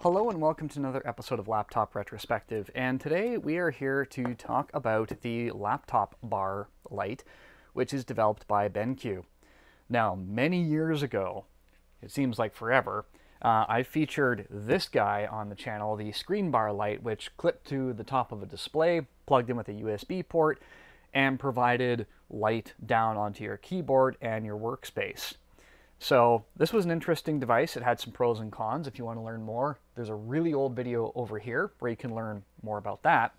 Hello and welcome to another episode of Laptop Retrospective, and today we are here to talk about the laptop bar light, which is developed by BenQ. Now, many years ago, it seems like forever, I featured this guy on the channel, the screen bar light, which clipped to the top of a display, plugged in with a USB port, and provided light down onto your keyboard and your workspace. So this was an interesting device. It had some pros and cons. If you want to learn more, there's a really old video over here where you can learn more about that.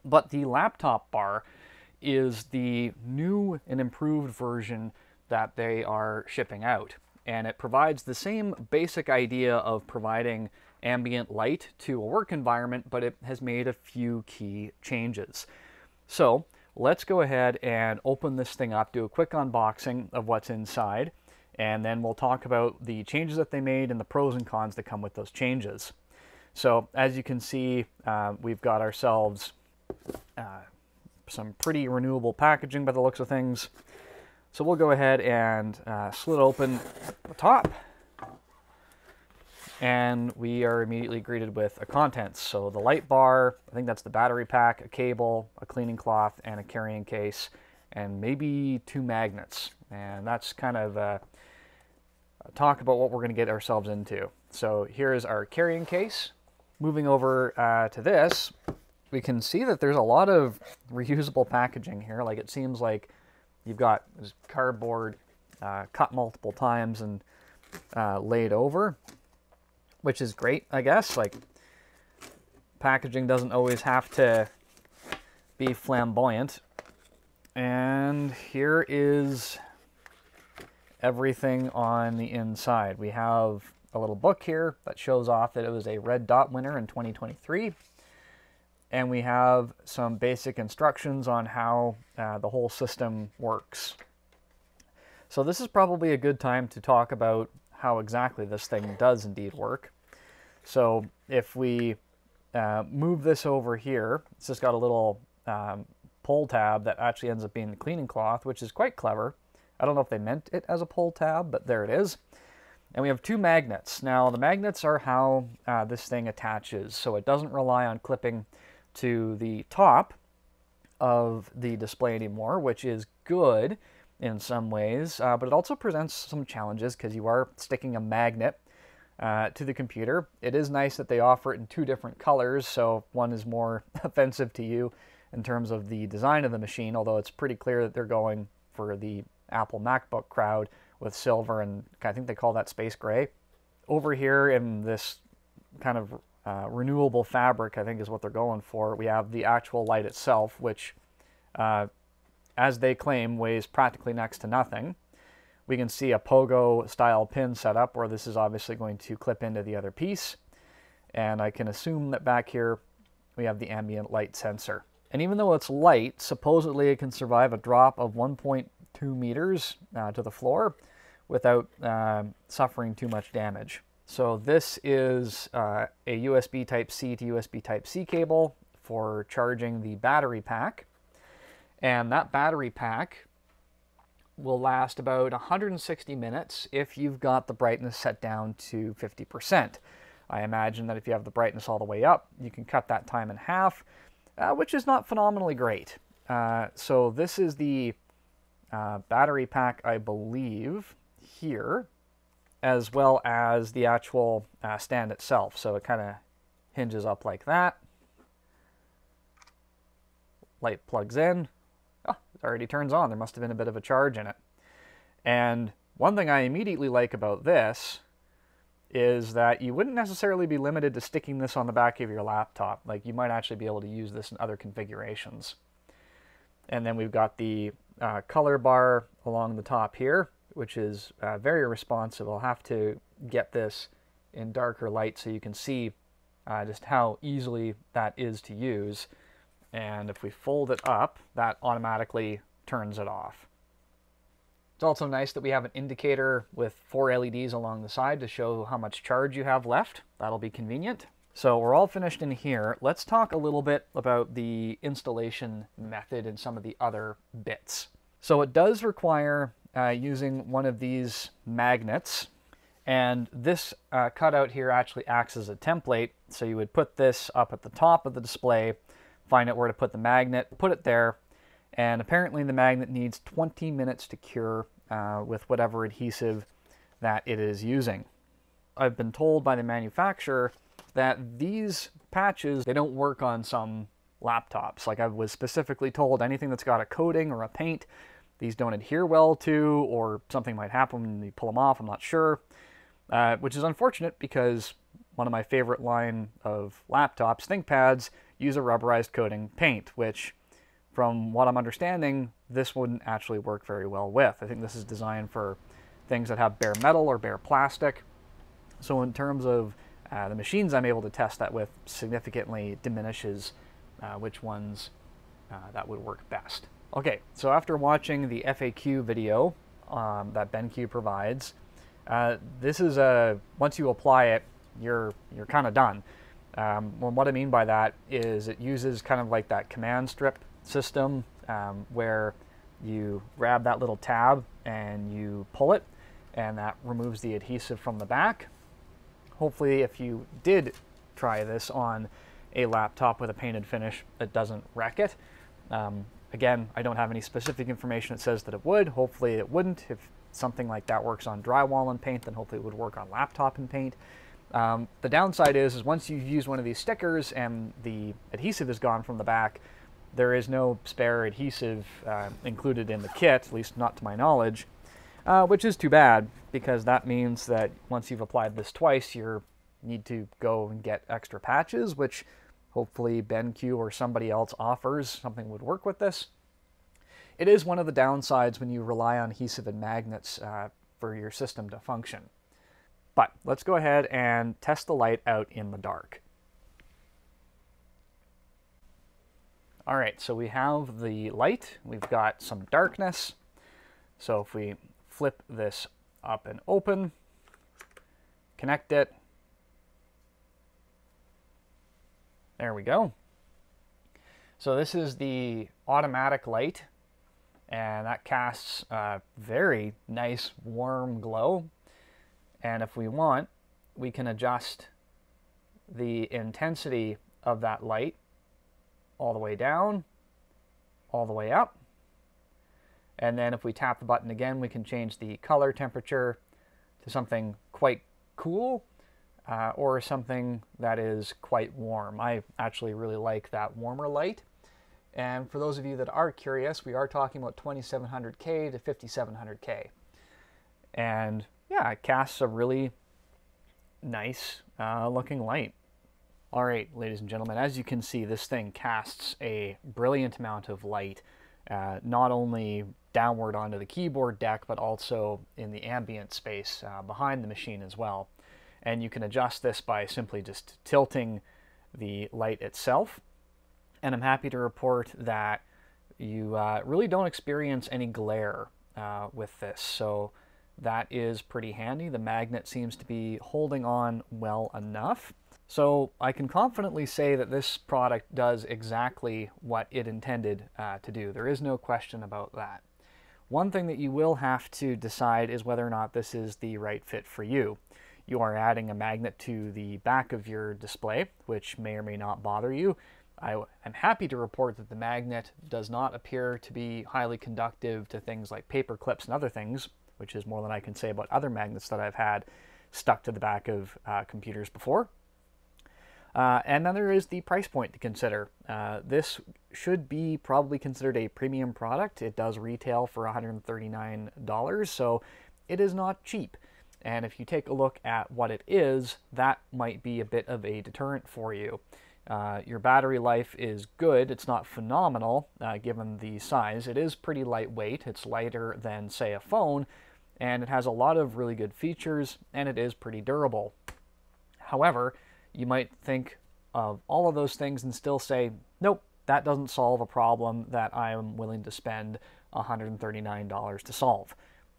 But the laptop bar is the new and improved version that they are shipping out. And it provides the same basic idea of providing ambient light to a work environment, but it has made a few key changes. So let's go ahead and open this thing up, do a quick unboxing of what's inside, and then we'll talk about the changes that they made and the pros and cons that come with those changes. So as you can see, we've got ourselves some pretty renewable packaging by the looks of things. So we'll go ahead and slit open the top, and we are immediately greeted with a contents. So the light bar, I think that's the battery pack, a cable, a cleaning cloth, and a carrying case, and maybe 2 magnets. And that's kind of talk about what we're going to get ourselves into. So here is our carrying case. Moving over to this, we can see that there's a lot of reusable packaging here. Like, it seems like you've got this cardboard cut multiple times and laid over, which is great, I guess. Like, packaging doesn't always have to be flamboyant. And here is everything on the inside. We have a little book here that shows off that it was a Red Dot winner in 2023. And we have some basic instructions on how the whole system works. So this is probably a good time to talk about how exactly this thing does indeed work. So if we move this over here, it's just got a little pull tab that actually ends up being the cleaning cloth, which is quite clever. I don't know if they meant it as a pull tab, but there it is. And we have 2 magnets. Now, the magnets are how this thing attaches, so it doesn't rely on clipping to the top of the display anymore, which is good in some ways, but it also presents some challenges because you are sticking a magnet to the computer. It is nice that they offer it in 2 different colors, so one is more offensive to you in terms of the design of the machine, although it's pretty clear that they're going for the Apple MacBook crowd with silver, and I think they call that space gray. Over here in this kind of renewable fabric, I think is what they're going for, we have the actual light itself, which, as they claim, weighs practically next to nothing. We can see a pogo style pin setup where this is obviously going to clip into the other piece, and I can assume that back here we have the ambient light sensor. And even though it's light, supposedly it can survive a drop of 1.2 meters to the floor without suffering too much damage. So this is a USB Type-C to USB Type-C cable for charging the battery pack. And that battery pack will last about 160 minutes if you've got the brightness set down to 50%. I imagine that if you have the brightness all the way up, you can cut that time in half, which is not phenomenally great. So this is the battery pack, I believe, here, as well as the actual stand itself. So it kind of hinges up like that. Light plugs in. Oh, it already turns on. There must have been a bit of a charge in it. And one thing I immediately like about this is that you wouldn't necessarily be limited to sticking this on the back of your laptop. Like, you might actually be able to use this in other configurations. And then we've got the color bar along the top here, which is very responsive. I'll have to get this in darker light so you can see just how easily that is to use. And if we fold it up, that automatically turns it off. It's also nice that we have an indicator with 4 LEDs along the side to show how much charge you have left. That'll be convenient. So we're all finished in here. Let's talk a little bit about the installation method and some of the other bits. So it does require using one of these magnets, And this cutout here actually acts as a template. So you would put this up at the top of the display, find out where to put the magnet, put it there, and apparently the magnet needs 20 minutes to cure with whatever adhesive that it is using. I've been told by the manufacturer that these patches, they don't work on some laptops. Like I was specifically told, anything that's got a coating or a paint, these don't adhere well to, or something might happen when you pull them off, I'm not sure. Which is unfortunate because one of my favorite line of laptops, ThinkPads, use a rubberized coating paint, which from what I'm understanding, this wouldn't actually work very well with. I think this is designed for things that have bare metal or bare plastic. So in terms of the machines I'm able to test that with, significantly diminishes which ones that would work best. Okay, so after watching the FAQ video that BenQ provides, this is once you apply it, you're kind of done. Well, what I mean by that is it uses kind of like that command strip system where you grab that little tab and you pull it, and that removes the adhesive from the back. Hopefully, if you did try this on a laptop with a painted finish, it doesn't wreck it. Again, I don't have any specific information that says that it would. Hopefully it wouldn't. If something like that works on drywall and paint, then hopefully it would work on laptop and paint. The downside is once you use one of these stickers and the adhesive is gone from the back, there is no spare adhesive included in the kit, at least not to my knowledge, which is too bad, because that means that once you've applied this twice, you need to go and get extra patches, which hopefully BenQ or somebody else offers. Something would work with this. It is one of the downsides when you rely on adhesive and magnets for your system to function. But let's go ahead and test the light out in the dark. All right, so we have the light, we've got some darkness. So if we flip this up and open, connect it, there we go. So this is the automatic light, and that casts a very nice warm glow. And if we want, we can adjust the intensity of that light all the way down, all the way up. And then if we tap the button again, we can change the color temperature to something quite cool or something that is quite warm. I actually really like that warmer light. And for those of you that are curious, we are talking about 2700K to 5700K. And yeah, it casts a really nice looking light. All right, ladies and gentlemen, as you can see, this thing casts a brilliant amount of light, not only downward onto the keyboard deck, but also in the ambient space behind the machine as well. And you can adjust this by simply just tilting the light itself. And I'm happy to report that you really don't experience any glare with this. So that is pretty handy. The magnet seems to be holding on well enough. So I can confidently say that this product does exactly what it intended to do. There is no question about that. One thing that you will have to decide is whether or not this is the right fit for you. You are adding a magnet to the back of your display, which may or may not bother you. I'm happy to report that the magnet does not appear to be highly conductive to things like paper clips and other things, which is more than I can say about other magnets that I've had stuck to the back of computers before. And then there is the price point to consider. This should be probably considered a premium product. It does retail for $139, so it is not cheap. And if you take a look at what it is, that might be a bit of a deterrent for you. Your battery life is good. It's not phenomenal given the size. It is pretty lightweight. It's lighter than, say, a phone, and it has a lot of really good features, and it is pretty durable. However, you might think of all of those things and still say, nope, that doesn't solve a problem that I am willing to spend $139 to solve.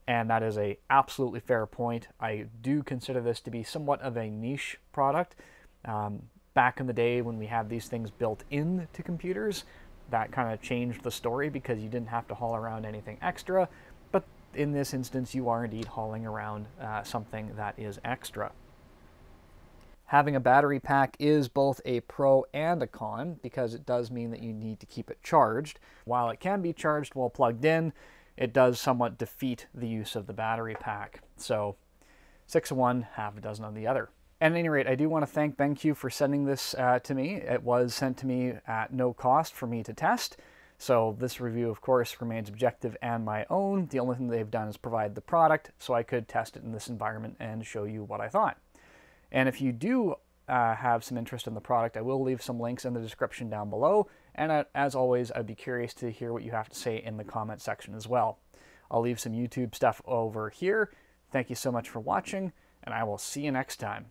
And that is a absolutely fair point. I do consider this to be somewhat of a niche product. Back in the day when we had these things built into computers, that kind of changed the story because you didn't have to haul around anything extra. But in this instance, you are indeed hauling around something that is extra. Having a battery pack is both a pro and a con, because it does mean that you need to keep it charged. While it can be charged while plugged in, it does somewhat defeat the use of the battery pack. So 6 of one, half a dozen of the other. At any rate, I do want to thank BenQ for sending this to me. It was sent to me at no cost for me to test. So this review, of course, remains objective and my own. The only thing they've done is provide the product, so I could test it in this environment and show you what I thought. And if you do have some interest in the product, I will leave some links in the description down below. And as always, I'd be curious to hear what you have to say in the comment section as well. I'll leave some YouTube stuff over here. Thank you so much for watching, and I will see you next time.